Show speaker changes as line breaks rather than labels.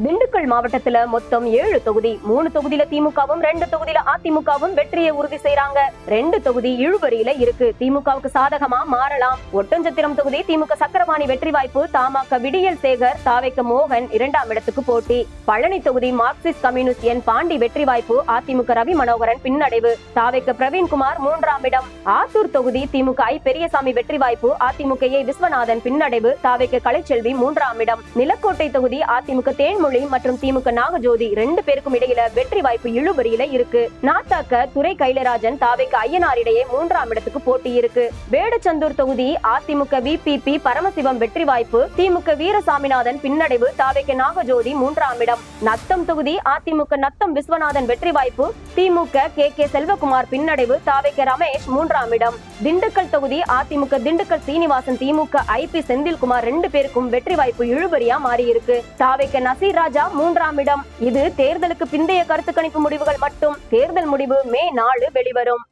திண்டுக்கல் மாவட்டத்துல மொத்தம் 7 தொகுதி, 3 தொகுதியில திமுகவும் 2 தொகுதியில அதிமுகவும் வெற்றியை உறுதி செய்யறாங்க. 2 தொகுதி இழுபறியில இருக்கு. திமுகவுக்கு சாதகமா மாறலாம். ஒட்டஞ்சத்திரம் தொகுதி திமுக சக்கரபாணி வெற்றி வாய்ப்பு. தமாக விடியல் சேகர், தாவைக்க மோகன் 2ஆம் இடத்துக்கு போட்டி. பழனி தொகுதி மார்க்சிஸ்ட் கம்யூனிஸ்ட் என் பாண்டி வெற்றி வாய்ப்பு. அதிமுக ரவி மனோகரன் பின்னடைவு. தாவைக்க பிரவீன்குமார் 3ஆம் இடம். ஆத்தூர் தொகுதி திமுக ஐ பெரியசாமி வெற்றி வாய்ப்பு. அதிமுக ஏ விஸ்வநாதன் பின்னடைவு. தாவைக்க கலைச்செல்வி 3ஆம் இடம். நிலக்கோட்டை தொகுதி அதிமுக தேன்மொழி மற்றும் திமுக நாகஜோதி 2 பேருக்கும் இடையில வெற்றி வாய்ப்பு இழுபறியில இருக்கு. நாத்தாக்க துரை கைலராஜன், தாவைக்க ஐயனார் இடையே 3ஆம் இடத்துக்கு போட்டி இருக்கு. வேடச்சந்தூர் தொகுதி அதிமுக விபிபி பரமசிவம் வெற்றி வாய்ப்பு. திமுக வீரசாமிநாதன் பின்னடைவு. தாவைக்க நாகஜோதி 3ஆம் இடம். நத்தம் தொகுதி அதிமுக நத்தம் விஸ்வநாதன் வெற்றி வாய்ப்பு. திமுக கே செல்வகுமார் பின்னடைவு. தாவைக்க ரமேஷ் 3ஆம் இடம். திண்டுக்கல் தொகுதி அதிமுக திண்டுக்கல் சீனிவாசன், திமுக ஐபி செந்தில்குமார் 2 பேருக்கும் வெற்றி வாய்ப்பு இழுபறியா மாறி இருக்கு. தாவைக்க நசீர் ராஜா 3ஆம் இடம். இது தேர்தலுக்கு பிந்தைய கருத்து கணிப்பு முடிவுகள் மட்டும். தேர்தல் முடிவு மே 4 வெளிவரும்.